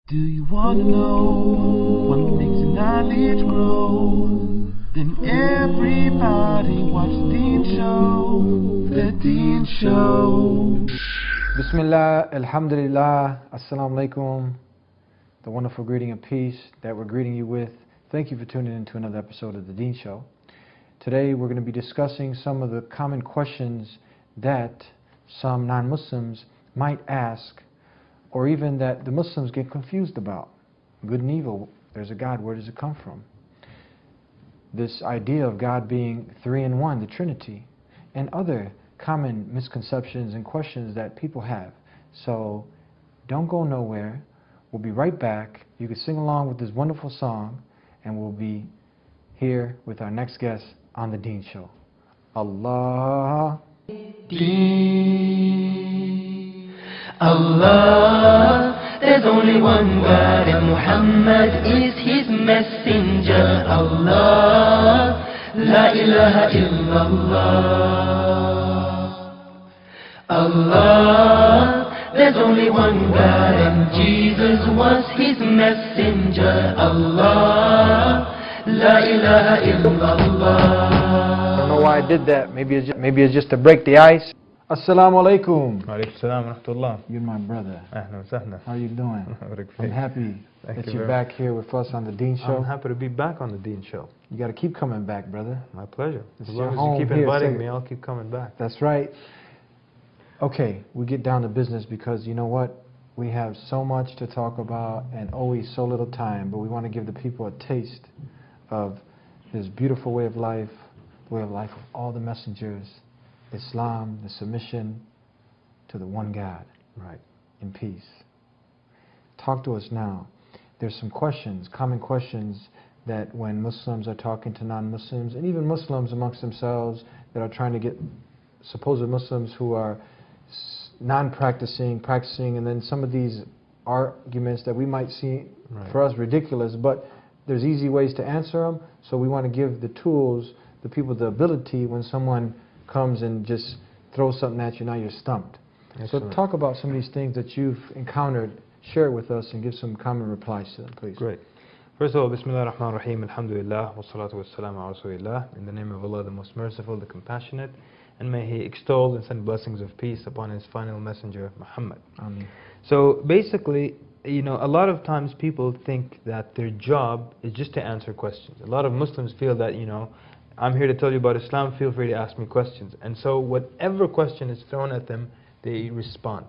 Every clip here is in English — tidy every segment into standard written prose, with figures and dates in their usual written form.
Do you want to know what makes your knowledge grow? Then everybody watch Deen Show, The Deen Show. Bismillah, Alhamdulillah, Assalamu Alaikum. The wonderful greeting of peace that we're greeting you with. Thank you for tuning in to another episode of The Deen Show. Today we're going to be discussing some of the common questions that some non-Muslims might ask, or even that the Muslims get confused about. Good and evil, there's a God, where does it come from? This idea of God being three in one, the Trinity, and other common misconceptions and questions that people have. So don't go nowhere. We'll be right back. You can sing along with this wonderful song, and we'll be here with our next guest on The Deen Show. Allah. Deen. Allah, there's only one God and Muhammad is his messenger. Allah, la ilaha illallah. Allah, there's only one God and Jesus was his messenger. Allah, la ilaha illallah. I don't know why I did that. Maybe it's just to break the ice. Assalamu alaikum. Alaikum salam wa rahmatullah. You're my brother. Ahlan wa sahlan. How you doing? I'm happy Thank that you you're very back here with us on The Deen Show. I'm happy to be back on the Deen Show. You got to keep coming back, brother. My pleasure. This As is your long as home you keep here, inviting so- me, I'll keep coming back. That's right. Okay, we get down to business because you know what? We have so much to talk about and always so little time, but we want to give the people a taste of this beautiful way of life, the way of life of all the messengers, Islam, the submission to the one God, Right. in peace. Talk to us now. There's some questions, common questions, that when Muslims are talking to non-Muslims, and even Muslims amongst themselves that are trying to get supposed Muslims who are non-practicing, practicing, and then some of these arguments that we might see Right. for us ridiculous, but there's easy ways to answer them, so we want to give the tools, the people the ability when someone comes and just throws something at you, now you're stumped. Excellent. So talk about some of these things that you've encountered, share it with us and give some common replies to them, please. Great. First of all, Bismillah ar-Rahman ar-Rahim, Alhamdulillah, wa salatu wa salam ala Rasulillah, in the name of Allah, the most merciful, the compassionate, and may He extol and send blessings of peace upon His final messenger, Muhammad. Ameen. So basically, you know, a lot of times people think that their job is just to answer questions. A lot of Muslims feel that, you know, I'm here to tell you about Islam, feel free to ask me questions. And so whatever question is thrown at them, they respond.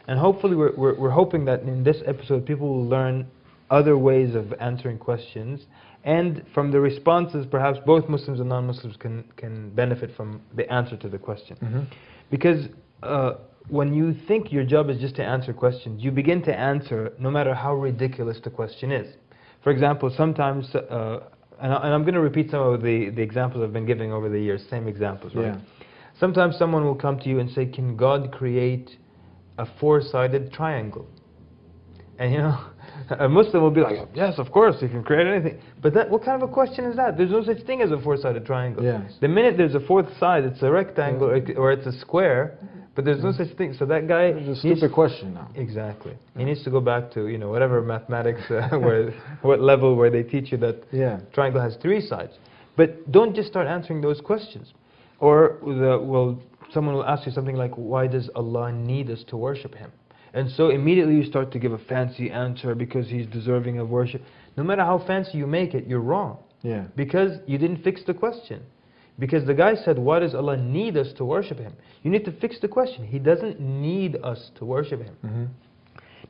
And hopefully we're hoping that in this episode people will learn other ways of answering questions, and from the responses perhaps both Muslims and non-Muslims can benefit from the answer to the question. Because when you think your job is just to answer questions, you begin to answer no matter how ridiculous the question is. For example, sometimes, and I'm going to repeat some of the examples I've been giving over the years, same examples, right? Yeah. Sometimes someone will come to you and say, can God create a four-sided triangle? And you know, a Muslim will be like, yes, of course, He can create anything. But what kind of a question is that? There's no such thing as a four-sided triangle. Yes. The minute there's a fourth side, it's a rectangle or it's a square, but there's no such thing. So that guy... It's a stupid question now. Exactly. He needs to go back to, you know, whatever mathematics, what level where they teach you that Yeah. triangle has three sides. But don't just start answering those questions. Or someone will ask you something like, why does Allah need us to worship Him? And so immediately you start to give a fancy answer because He's deserving of worship. No matter how fancy you make it, you're wrong. Yeah. Because you didn't fix the question. Because the guy said, why does Allah need us to worship Him? You need to fix the question. He doesn't need us to worship Him.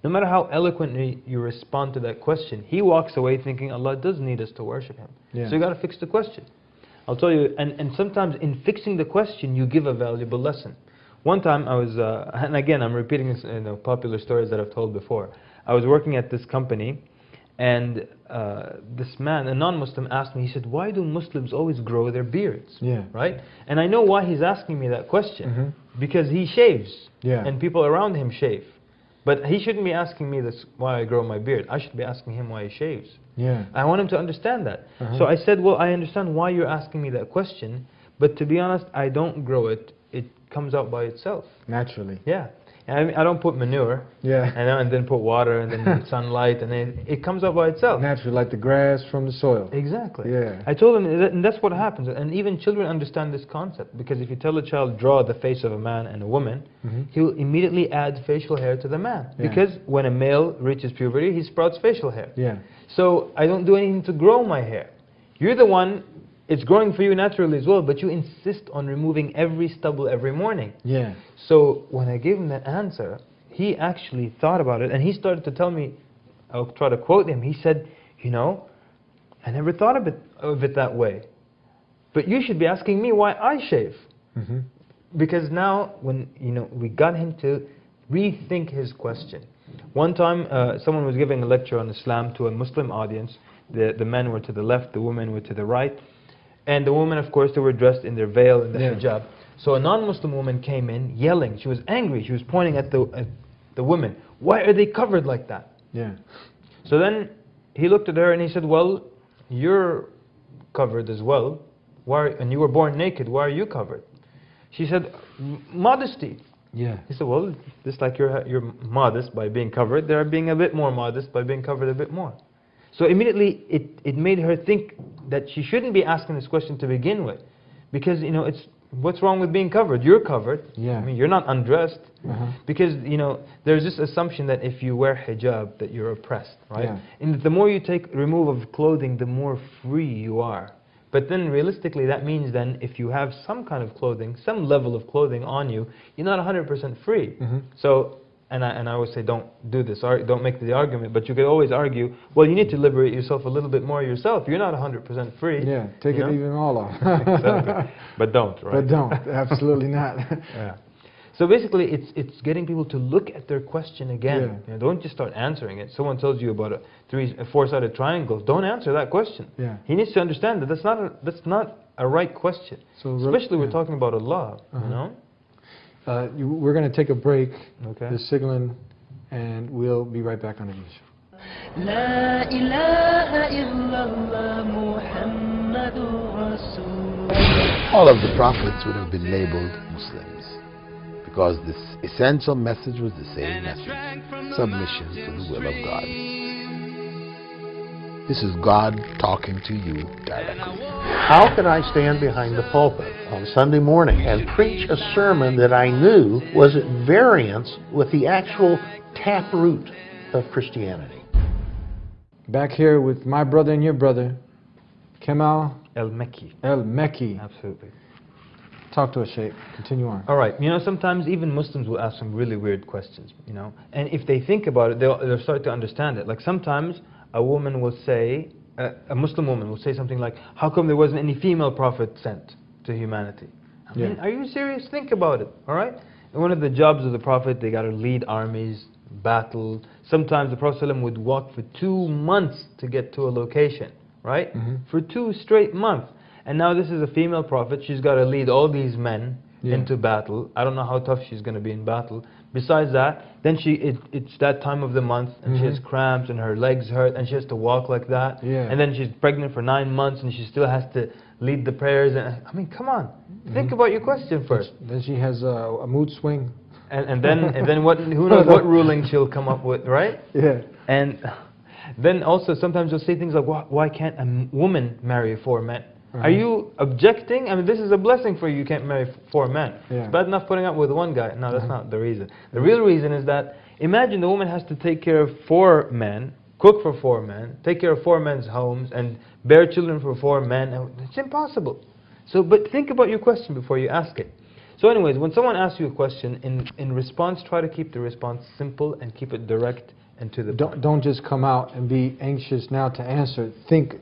No matter how eloquently you respond to that question, he walks away thinking Allah does need us to worship Him. Yeah. So you got to fix the question. I'll tell you, and sometimes in fixing the question, you give a valuable lesson. One time I was, and again I'm repeating this, popular stories that I've told before. I was working at this company, and this man, a non-Muslim, asked me, he said, why do Muslims always grow their beards? Yeah. Right? And I know why he's asking me that question. Because he shaves, Yeah. and people around him shave. But he shouldn't be asking me this, why I grow my beard. I should be asking him why he shaves. Yeah. I want him to understand that. So I said, well, I understand why you're asking me that question, but to be honest, I don't grow it. It comes out by itself. Naturally. Yeah. I don't put manure, Yeah. and then put water, and then sunlight, and then it comes up by itself. Naturally, like the grass from the soil. Exactly. Yeah. I told him, and that's what happens. And even children understand this concept, because if you tell a child, draw the face of a man and a woman, he'll immediately add facial hair to the man. Yeah. Because when a male reaches puberty, he sprouts facial hair. Yeah. So I don't do anything to grow my hair. You're the one, it's growing for you naturally as well, but you insist on removing every stubble every morning. Yeah. So when I gave him that answer, he actually thought about it, and he started to tell me, I'll try to quote him, he said, you know, I never thought of it that way. But you should be asking me why I shave. Because now, when we got him to rethink his question. One time, someone was giving a lecture on Islam to a Muslim audience. The men were to the left, the women were to the right. And the women, of course, they were dressed in their veil and the hijab. So a non-Muslim woman came in yelling. She was angry. She was pointing at the women. Why are they covered like that? Yeah. So then he looked at her and he said, well, you're covered as well. And you were born naked. Why are you covered? She said, modesty. Yeah. He said, well, just like you're modest by being covered, they're being a bit more modest by being covered a bit more. So immediately it made her think that she shouldn't be asking this question to begin with. Because, it's what's wrong with being covered? You're covered. Yeah. I mean, you're not undressed. Because, there's this assumption that if you wear hijab, that you're oppressed, right? Yeah. And the more you remove of clothing, the more free you are. But then realistically, that means then if you have some kind of clothing, some level of clothing on you, you're not 100% free. So, and I always say, don't do this, don't make the argument, but you could always argue, well, you need to liberate yourself a little bit more yourself. You're not 100% free. Yeah, take it even all off. Exactly. But don't, right? But don't, absolutely not. Yeah. So basically, it's getting people to look at their question again. Yeah. Don't just start answering it. Someone tells you about a four-sided triangle. Don't answer that question. Yeah. He needs to understand that that's not a right question. So especially we're talking about Allah. We're going to take a break. Okay. The signaling, and we'll be right back on the news show. لا إله إلا الله محمد رسول الله. All of the prophets would have been labeled Muslims because this essential message was the same message: submission to the will of God. This is God talking to you directly. How could I stand behind the pulpit on Sunday morning and preach a sermon that I knew was at variance with the actual taproot of Christianity? Back here with my brother and your brother, Kemal El-Mekki. El-Mekki. Absolutely. Talk to us, Sheikh. Continue on. All right. Sometimes even Muslims will ask some really weird questions, And if they think about it, they'll start to understand it. Like sometimes a woman will say, a Muslim woman will say something like, how come there wasn't any female prophet sent to humanity? I mean, are you serious? Think about it, all right? And one of the jobs of the prophet, they got to lead armies, battle. Sometimes the Prophet ﷺ would walk for 2 months to get to a location, right? For 2 straight months. And now this is a female prophet. She's got to lead all these men into battle. I don't know how tough she's going to be in battle. Besides that, then it's that time of the month, and she has cramps, and her legs hurt, and she has to walk like that. And then she's pregnant for 9 months, and she still has to lead the prayers. And I mean, come on, think about your question first. Then she has a mood swing. And then what? Who knows what ruling she'll come up with, right? Yeah. And then also sometimes you'll say things like, why can't a woman marry 4 men? Are you objecting? I mean, this is a blessing for you. You can't marry 4 men. It's bad enough putting up with 1 guy. No, that's not the reason. The real reason is that imagine the woman has to take care of 4 men, cook for 4 men, take care of 4 men's homes, and bear children for 4 men. It's impossible. So, but think about your question before you ask it. So anyways, when someone asks you a question, in response, try to keep the response simple and keep it direct and to the point. Don't just come out and be anxious now to answer. Think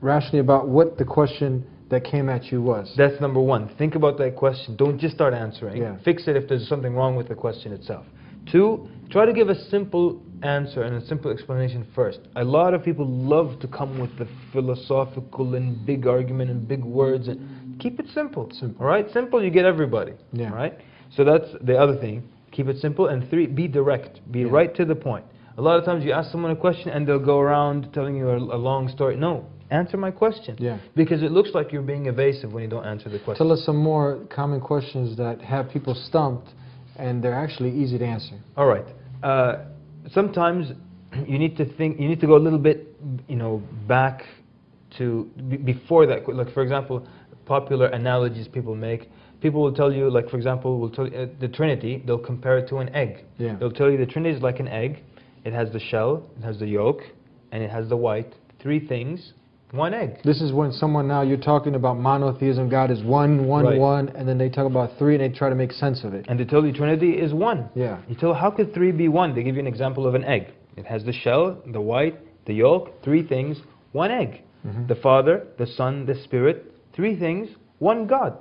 rationally about what the question that came at you was. That's number 1. Think about that question. Don't just start answering. Yeah. Fix it if there's something wrong with the question itself. 2, try to give a simple answer and a simple explanation first. A lot of people love to come with the philosophical and big argument and big words. And keep it simple. All right? Simple, you get everybody. Yeah. All right? So that's the other thing. Keep it simple. And 3, be direct. Be right to the point. A lot of times you ask someone a question and they'll go around telling you a long story. No. Answer my question. Yeah. Because it looks like you're being evasive when you don't answer the question. Tell us some more common questions that have people stumped and they're actually easy to answer. All right. Sometimes you need to think. You need to go a little bit, back to before that. Like for example, popular analogies people make. People will tell you, like for example, will tell you, the Trinity. They'll compare it to an egg. Yeah. They'll tell you the Trinity is like an egg. It has the shell, it has the yolk, and it has the white. 3 things, 1 egg. This is when someone now you're talking about monotheism. God is one, Right. one, and then they talk about 3 and they try to make sense of it. And they tell you Trinity is 1. Yeah. You tell how could 3 be 1? They give you an example of an egg. It has the shell, the white, the yolk, 3 things, 1 egg. The Father, the Son, the Spirit, 3 things, 1 God.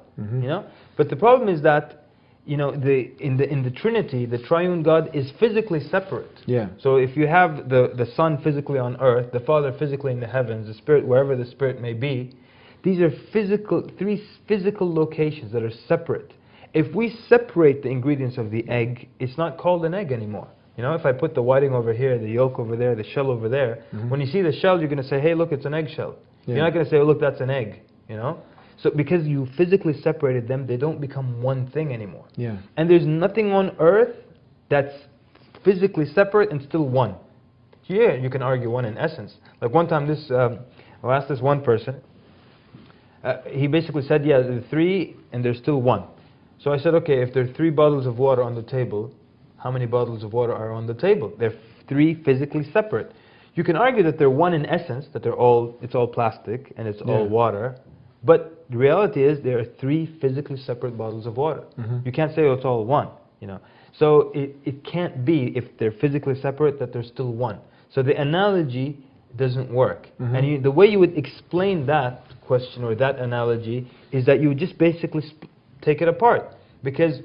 But the problem is that in the Trinity, the triune God is physically separate. Yeah. So if you have the Son physically on earth, the Father physically in the heavens, the Spirit wherever the Spirit may be, these are 3 physical locations that are separate. If we separate the ingredients of the egg, it's not called an egg anymore. If I put the whiting over here, the yolk over there, the shell over there, when you see the shell, you're going to say, hey, look, it's an eggshell. Yeah. You're not going to say, oh, look, that's an egg. So because you physically separated them, they don't become one thing anymore. Yeah. And there's nothing on earth that's physically separate and still one. Yeah, you can argue one in essence. Like one time, I asked this one person. He basically said, yeah, there are 3 and there's still 1. So I said, okay, if there are 3 bottles of water on the table, how many bottles of water are on the table? They're 3 physically separate. You can argue that they're 1 in essence, that it's all plastic and it's all water. But the reality is there are 3 physically separate bottles of water. You can't say, oh, it's all 1. So it can't be, if they're physically separate, that they're still 1. So the analogy doesn't work. And the way you would explain that question or that analogy is that you would just basically take it apart, because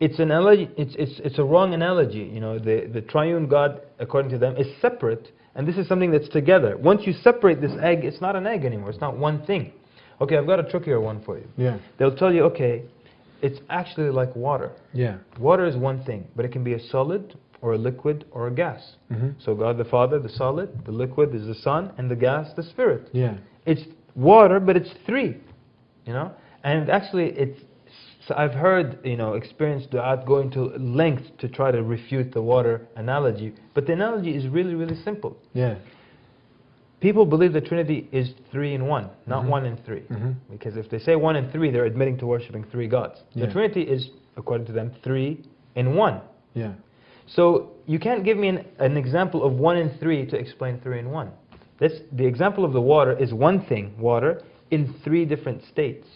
it's an analogy. It's a wrong analogy. The triune God, according to them, is separate, and this is something that's together. Once you separate this egg, it's not an egg anymore. It's not one thing. Okay, I've got a trickier one for you. Yeah. They'll tell you, okay, it's actually like water. Yeah. Water is one thing, but it can be a solid or a liquid or a gas. So God the Father, the solid, the liquid is the Son, and the gas, the Spirit. Yeah. It's water, but it's 3. And actually, I've heard, experienced du'at going to lengths to try to refute the water analogy, but the analogy is really, really simple. Yeah. People believe the Trinity is 3 in 1, not 1 in 3. Because if they say 1 in 3, they're admitting to worshipping 3 gods. The Trinity is, according to them, 3 in 1. Yeah. So you can't give me an example of 1 in 3 to explain 3 in 1. The example of the water is one thing, water, in 3 different states.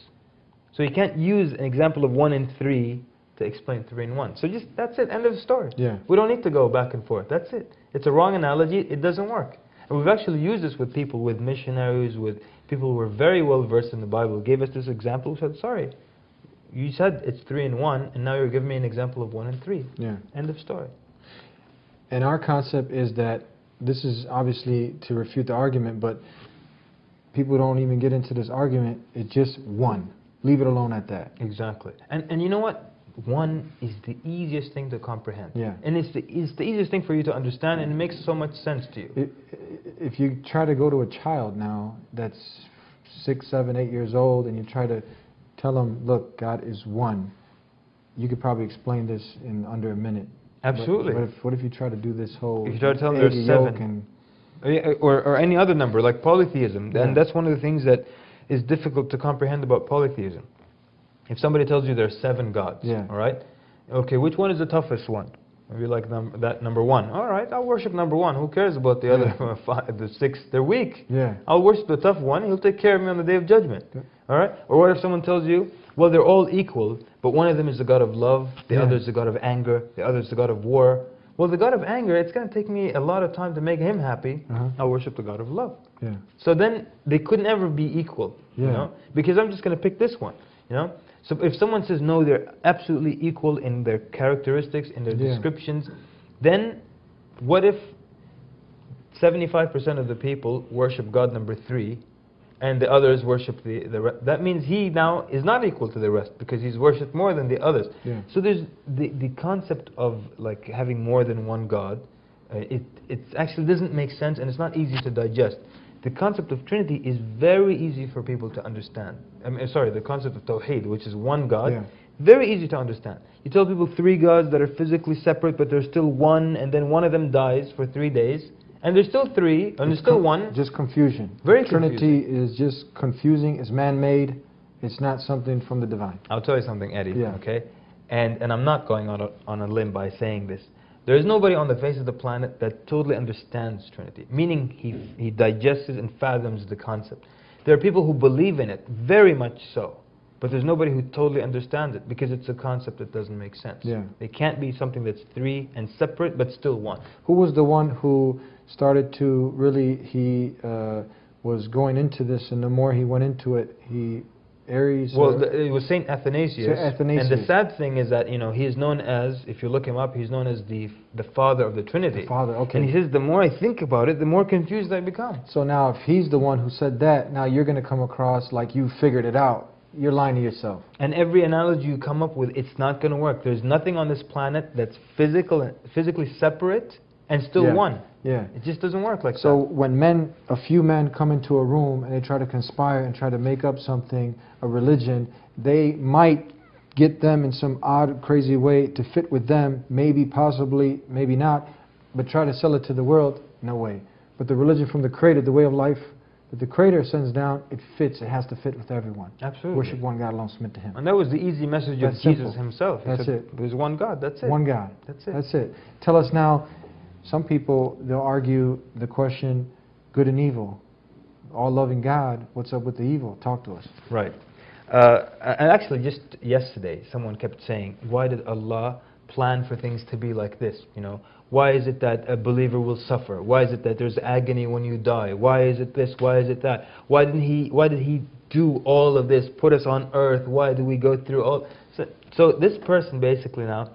So you can't use an example of 1 in 3 to explain 3 in 1. So that's it, end of the story. Yeah. We don't need to go back and forth. That's it. It's a wrong analogy. It doesn't work. And we've actually used this with people, with missionaries, with people who were very well versed in the Bible. Gave us this example. We said, sorry, you said it's 3 in 1, and now you're giving me an example of 1 in 3. Yeah. End of story. And our concept is that this is obviously to refute the argument, but people don't even get into this argument. It's just 1. Leave it alone at that. Exactly. And you know what? 1 is the easiest thing to comprehend. Yeah. And it's the easiest thing for you to understand, and it makes so much sense to you. If you try to go to a child now that's 6, 7, 8 years old, and you try to tell them, look, God is 1, you could probably explain this in under a minute. Absolutely. But what if you try to do this whole... If you try to tell them there's 7. Or any other number, like polytheism. And that's one of the things that is difficult to comprehend about polytheism. If somebody tells you there's 7 gods, all right? Okay, which one is the toughest one? Maybe like number 1. All right, I'll worship number 1. Who cares about the other 5, the 6? They're weak. Yeah. I'll worship the tough one. He'll take care of me on the day of judgment. All right? Or what if someone tells you, well, they're all equal, but one of them is the God of love, the other is the God of anger, the other is the God of war. Well, the God of anger, it's going to take me a lot of time to make him happy. I'll worship the God of love. Yeah. So then they could never be equal, you know, because I'm just going to pick this one, you know. So if someone says no, they're absolutely equal in their characteristics, in their descriptions, then what if 75% of the people worship God number 3 and the others worship the rest? That means he now is not equal to the rest because he's worshipped more than the others. So there's the concept of like having more than one God, it actually doesn't make sense, and it's not easy to digest. The concept of Trinity is very easy for people to understand. I mean, sorry, the concept of Tawheed, which is one God, Very easy to understand. You tell people 3 gods that are physically separate, but there's still one, and then one of them dies for 3 days, and there's still 3, and there's still one. Just confusion. Very Trinity confusing. is just confusing. It's man-made. It's not something from the divine. I'll tell you something, Eddie. Yeah. Okay, and I'm not going on a limb by saying this. There is nobody on the face of the planet that totally understands Trinity, meaning he digests and fathoms the concept. There are people who believe in it, very much so, but there's nobody who totally understands it because it's a concept that doesn't make sense. Yeah. It can't be something that's 3 and separate but still one. Who was the one who started to really, he was going into this, and the more he went into it, Aries... Well, it was Saint Athanasius. Saint Athanasius. And the sad thing is that, he is known as, if you look him up, he's known as the father of the Trinity. The father, okay. And he says, the more I think about it, the more confused I become. So now, if he's the one who said that, now you're going to come across like you figured it out. You're lying to yourself. And every analogy you come up with, it's not going to work. There's nothing on this planet that's physically separate and still one. Yeah. It just doesn't work like So that. when a few men come into a room and they try to conspire and try to make up something, a religion, they might get them in some odd, crazy way to fit with them, maybe, possibly, maybe not, but try to sell it to the world, no way. But the religion from the Creator, the way of life that the Creator sends down, it fits, it has to fit with everyone. Absolutely. Worship one God alone, submit to Him. And that was the easy message of That's Jesus simple. himself. He That's said, it. There's one God, that's it. One God. That's it. That's it. Tell us now, some people, they'll argue the question, good and evil. All-loving God, what's up with the evil? Talk to us. Right. And actually, just yesterday, someone kept saying, why did Allah plan for things to be like this? Why is it that a believer will suffer? Why is it that there's agony when you die? Why is it this? Why is it that? Why did he do all of this, put us on earth? Why do we go through all? So this person basically now,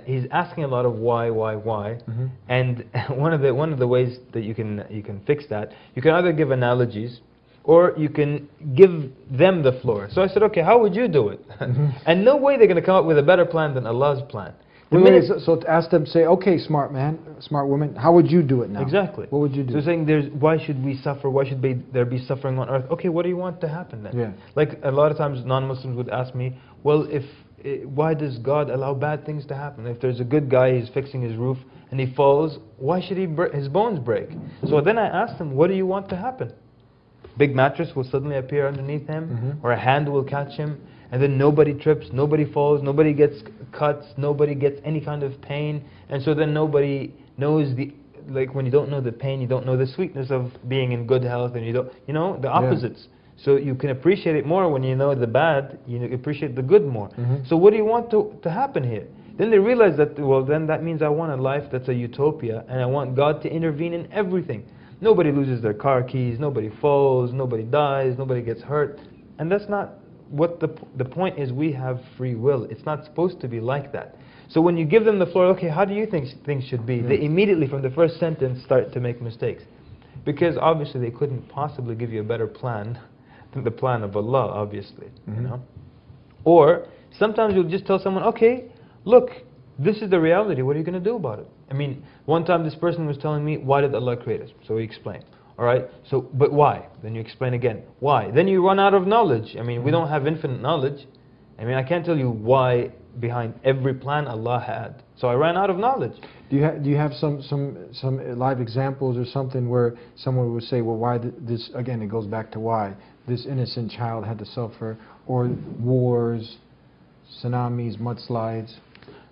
he's asking a lot of why. Mm-hmm. And one of the ways that you can fix that, you can either give analogies, or you can give them the floor. So I said, okay, how would you do it? Mm-hmm. And no way they're going to come up with a better plan than Allah's plan. So to ask them, say, okay, smart man, smart woman, how would you do it now? Exactly. What would you do? So saying, why should we suffer? Why should there be suffering on earth? Okay, what do you want to happen then? Yeah. Like a lot of times non-Muslims would ask me, well, why does God allow bad things to happen? If there's a good guy, he's fixing his roof, and he falls, why should his bones break? So then I asked him, what do you want to happen? Big mattress will suddenly appear underneath him, or a hand will catch him, and then nobody trips, nobody falls, nobody gets cuts, nobody gets any kind of pain, and so then nobody knows like when you don't know the pain, you don't know the sweetness of being in good health, and you don't, the opposites. So you can appreciate it more when you know the bad, you appreciate the good more. So what do you want to happen here? Then they realize that, well, then that means I want a life that's a utopia, and I want God to intervene in everything. Nobody loses their car keys, nobody falls, nobody dies, nobody gets hurt. And that's not what the point is. We have free will. It's not supposed to be like that. So when you give them the floor, okay, how do you think things should be? They immediately from the first sentence start to make mistakes. Because obviously they couldn't possibly give you a better plan than the plan of Allah, obviously. Or sometimes you'll just tell someone, okay, look, this is the reality, what are you going to do about it? I mean, one time this person was telling me, why did Allah create us? So we explained. Alright, so, but why? Then you explain again. Why? Then you run out of knowledge. I mean, we don't have infinite knowledge. I mean, I can't tell you why behind every plan Allah had. So I ran out of knowledge. Do you have some live examples or something where someone would say, well, why this, again, it goes back to why this innocent child had to suffer, or wars, tsunamis, mudslides?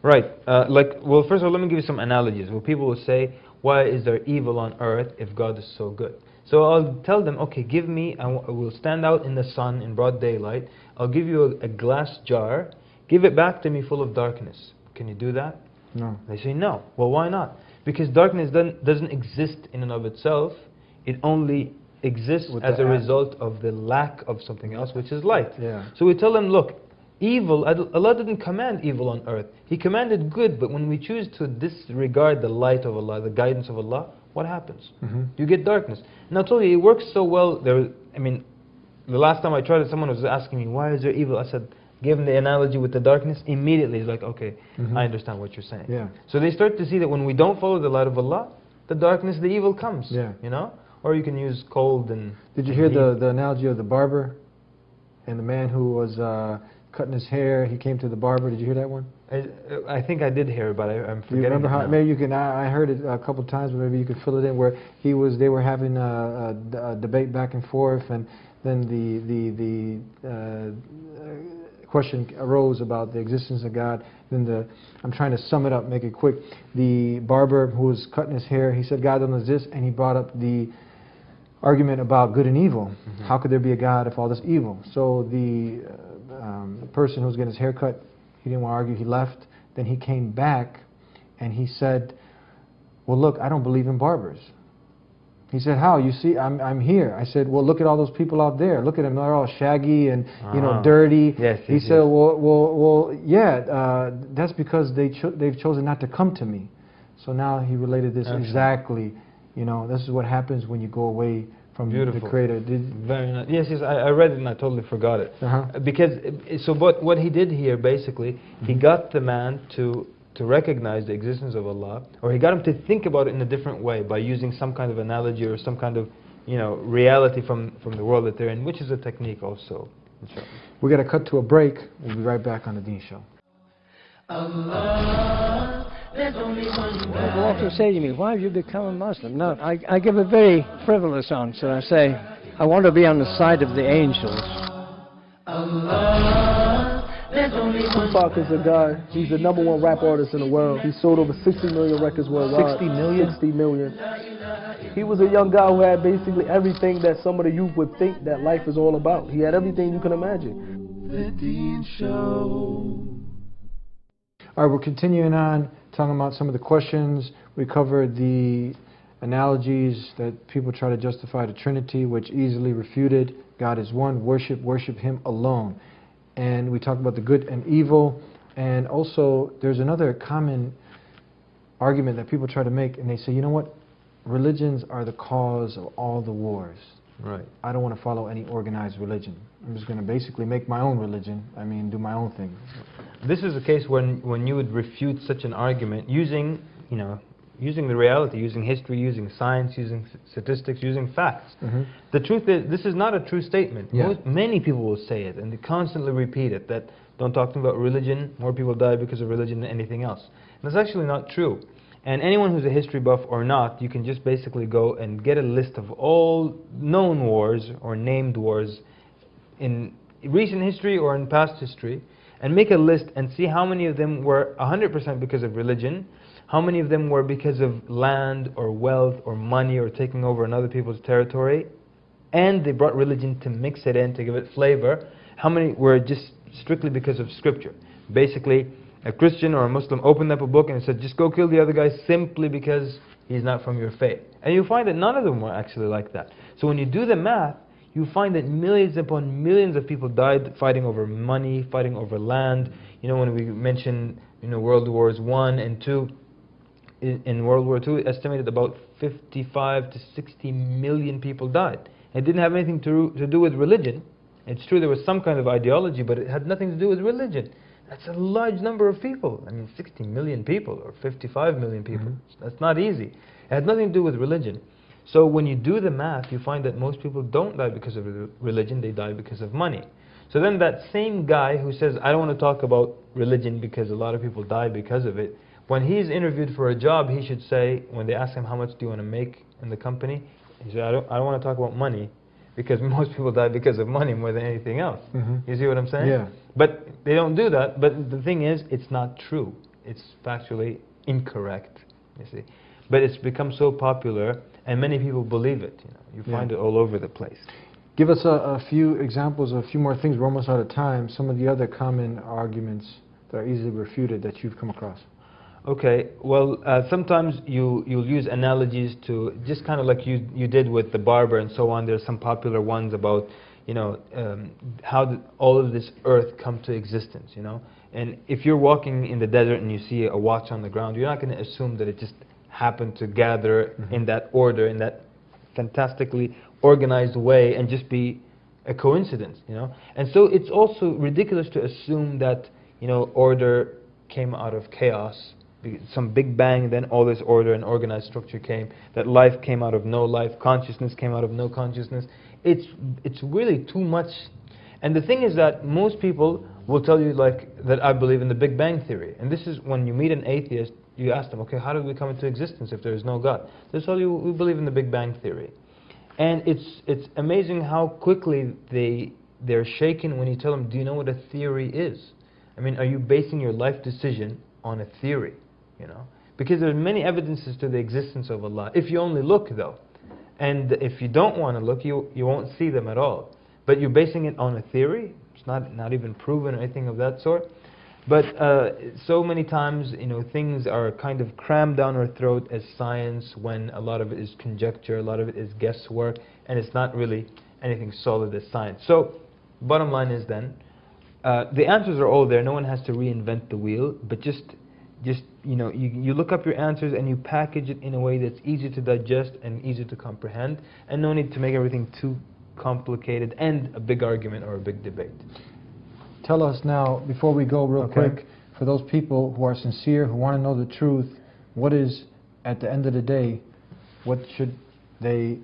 Right. Well, first of all, let me give you some analogies. Well, people will say, why is there evil on earth if God is so good? So I'll tell them, okay, give me, I will stand out in the sun in broad daylight. I'll give you a glass jar. Give it back to me full of darkness. Can you do that? No. They say no. Well, why not? Because darkness doesn't exist in and of itself. It only exists as a result of the lack of something else, which is light. Yeah. So we tell them, look, evil, Allah didn't command evil on earth. He commanded good, but when we choose to disregard the light of Allah, the guidance of Allah, what happens? You get darkness. And I'll tell you, it works so well. I mean, the last time I tried it, someone was asking me, why is there evil? I said, give him the analogy with the darkness. Immediately, he's like, okay, I understand what you're saying. Yeah. So they start to see that when we don't follow the light of Allah, the darkness, the evil comes. Yeah. You know? Or you can use cold and... Did you hear the analogy of the barber and the man who was cutting his hair. He came to the barber. Did you hear that one? I think I did hear it, but I'm forgetting. You remember how? now. Maybe you can. I heard it a couple of times, but maybe you could fill it in. Where they were having a debate back and forth, and then the question arose about the existence of God. Then I'm trying to sum it up, make it quick. The barber who was cutting his hair, he said God doesn't exist, and he brought up the argument about good and evil. How could there be a God if all this evil? So the person who was getting his hair cut, he didn't want to argue, he left. Then he came back and he said, well, look, I don't believe in barbers. He said, how? You see, I'm here. I said, well, look at all those people out there. Look at them. They're all shaggy and, dirty. Yes, he said, well, yeah, that's because they've chosen not to come to me. So now he related this exactly. This is what happens when you go away from the Creator. Very nice. Yes, I read it and I totally forgot it. Because, so what he did here, basically, he got the man to recognize the existence of Allah, or he got him to think about it in a different way by using some kind of analogy or some kind of, reality from the world that they're in, which is a technique also. We're going to cut to a break. We'll be right back on The Deen Show. Allah, there's only one God. People often say to me, why have you become a Muslim? No, I give a very frivolous answer. I say, I want to be on the side of the angels. Allah, there's only one Tupac is a guy, he's the #1 rap artist in the world. He sold over 60 million records worldwide. 60 million? 60 million. He was a young guy who had basically everything that some of the youth would think that life is all about. He had everything you can imagine. The Deen Show. All right, we're continuing on, talking about some of the questions. We covered the analogies that people try to justify the Trinity, which easily refuted. God is one, worship Him alone. And we talked about the good and evil. And also, there's another common argument that people try to make, and they say, you know what? Religions are the cause of all the wars. Right. I don't want to follow any organized religion. I'm just going to basically make my own religion. Do my own thing. This is a case when you would refute such an argument using, using the reality, using history, using science, using statistics, using facts. The truth is, this is not a true statement. Many people will say it, and they constantly repeat it, that don't talk to them about religion, more people die because of religion than anything else. And that's actually not true. And anyone who's a history buff or not, you can just basically go and get a list of all known wars or named wars in recent history or in past history, and make a list and see how many of them were 100% because of religion, how many of them were because of land or wealth or money or taking over another people's territory, and they brought religion to mix it in, to give it flavor. How many were just strictly because of scripture? Basically, a Christian or a Muslim opened up a book and said, just go kill the other guy simply because he's not from your faith. And you find that none of them were actually like that. So when you do the math, you find that millions upon millions of people died fighting over money, fighting over land. When we mention, World Wars I and II, in World War II, estimated about 55 to 60 million people died. It didn't have anything to do with religion. It's true there was some kind of ideology, but it had nothing to do with religion. That's a large number of people. 60 million people or 55 million people. That's not easy. It had nothing to do with religion. So when you do the math, you find that most people don't die because of religion, they die because of money. So then that same guy who says, I don't want to talk about religion because a lot of people die because of it, when he's interviewed for a job, he should say, when they ask him how much do you want to make in the company, he said, I don't want to talk about money, because most people die because of money more than anything else. You see what I'm saying? Yeah. But they don't do that. But the thing is, it's not true. It's factually incorrect, you see. But it's become so popular, and many people believe it. You find it all over the place. Give us a few examples, a few more things. We're almost out of time. Some of the other common arguments that are easily refuted that you've come across. Okay, well, sometimes you'll use analogies to, just kind of like you did with the barber and so on. There's some popular ones about, how did all of this earth come to existence, And if you're walking in the desert and you see a watch on the ground, you're not going to assume that it just happened to gather in that order, in that fantastically organized way, and just be a coincidence, And so it's also ridiculous to assume that, order came out of chaos, some big bang, then all this order and organized structure came, that life came out of no life, consciousness came out of no consciousness. It's really too much. And the thing is that most people will tell you like that I believe in the Big Bang Theory. And this is when you meet an atheist, you ask them, okay, how did we come into existence if there is no God? They'll tell you, we believe in the Big Bang Theory. And it's amazing how quickly they're shaken when you tell them, do you know what a theory is? I mean, are you basing your life decision on a theory? You know, because there are many evidences to the existence of Allah. If you only look, though, and if you don't want to look, you won't see them at all. But you're basing it on a theory. It's not even proven or anything of that sort. But so many times, you know, things are kind of crammed down our throat as science, when a lot of it is conjecture, a lot of it is guesswork, and it's not really anything solid as science. So, bottom line is then, the answers are all there. No one has to reinvent the wheel, but just you know, you look up your answers and you package it in a way that's easy to digest and easy to comprehend, and no need to make everything too complicated and a big argument or a big debate. Tell us now, before we go real quick, for those people who are sincere, who want to know the truth, what is, at the end of the day, what should they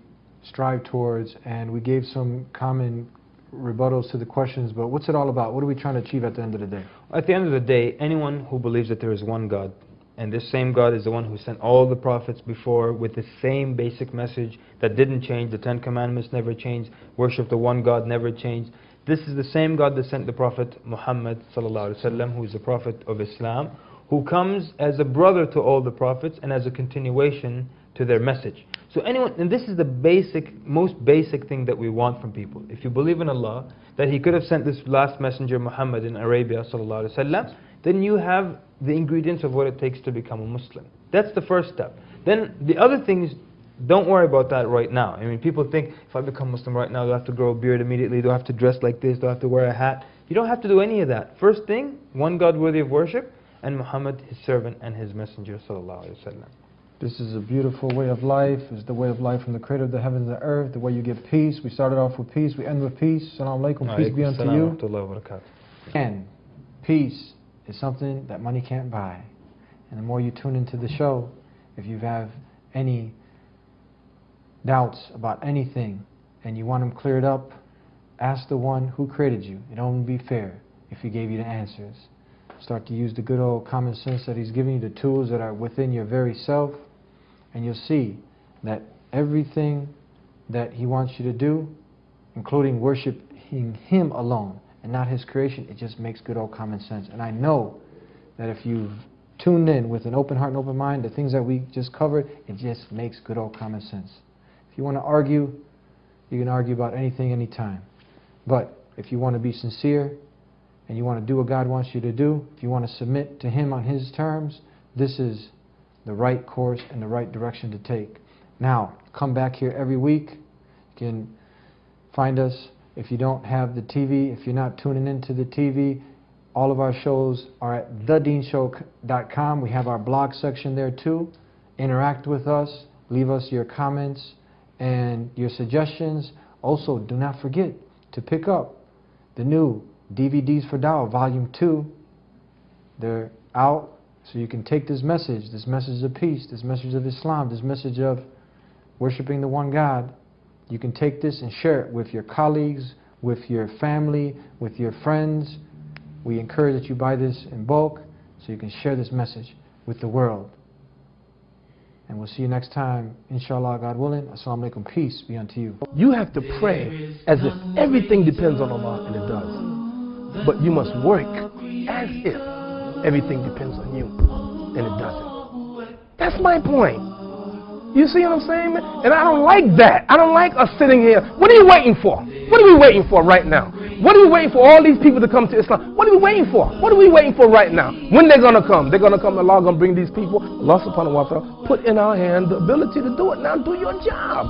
strive towards? And we gave some common rebuttals to the questions, but what's it all about? What are we trying to achieve at the end of the day? At the end of the day, anyone who believes that there is one God, and this same God is the one who sent all the prophets before with the same basic message that didn't change, the 10 Commandments never changed, worship the one God never changed. This is the same God that sent the Prophet Muhammad ﷺ, who is the Prophet of Islam, who comes as a brother to all the prophets and as a continuation to their message. So anyone, and this is the most basic thing that we want from people. If you believe in Allah, that He could have sent this last messenger Muhammad in Arabia ﷺ, then you have the ingredients of what it takes to become a Muslim. That's the first step. Then the other things, don't worry about that right now. I mean, people think, if I become Muslim right now, do I have to grow a beard immediately? Do I have to dress like this? Do I have to wear a hat? You don't have to do any of that. First thing, one God worthy of worship, and Muhammad, His servant and His messenger, sallallahu alaihi wasallam. This is a beautiful way of life. It's the way of life from the Creator of the heavens and the earth, the way you get peace. We started off with peace, we end with peace. Assalamu alaikum, peace be unto you. And peace is something that money can't buy. And the more you tune into the show, if you have any doubts about anything and you want them cleared up, ask the one who created you. It only be fair if He gave you the answers. Start to use the good old common sense that He's giving you, the tools that are within your very self, and you'll see that everything that He wants you to do, including worshiping Him alone and not His creation, it just makes good old common sense. And I know that if you've tuned in with an open heart and open mind, the things that we just covered, it just makes good old common sense. If you want to argue, you can argue about anything, anytime. But if you want to be sincere and you want to do what God wants you to do, if you want to submit to Him on His terms, this is the right course and the right direction to take. Now, come back here every week. You can find us if you don't have the TV, if you're not tuning into the TV. All of our shows are at TheDeenShow.com. We have our blog section there too. Interact with us. Leave us your comments and your suggestions. Also, do not forget to pick up the new DVDs for Dawah, Volume 2. They're out, so you can take this message of peace, this message of Islam, this message of worshiping the one God. You can take this and share it with your colleagues, with your family, with your friends. We encourage that you buy this in bulk so you can share this message with the world. And we'll see you next time, inshallah, God willing. Assalamu alaikum, peace be unto you. You have to pray as if everything depends on Allah, and it does. But you must work as if everything depends on you, and it doesn't. That's my point. You see what I'm saying, man? And I don't like that. I don't like us sitting here. What are you waiting for? What are we waiting for right now? What are we waiting for all these people to come to Islam? What are we waiting for? What are we waiting for right now? When they're going to come? They're going to come. Allah going to bring these people. Allah subhanahu wa ta'ala put in our hand the ability to do it. Now do your job.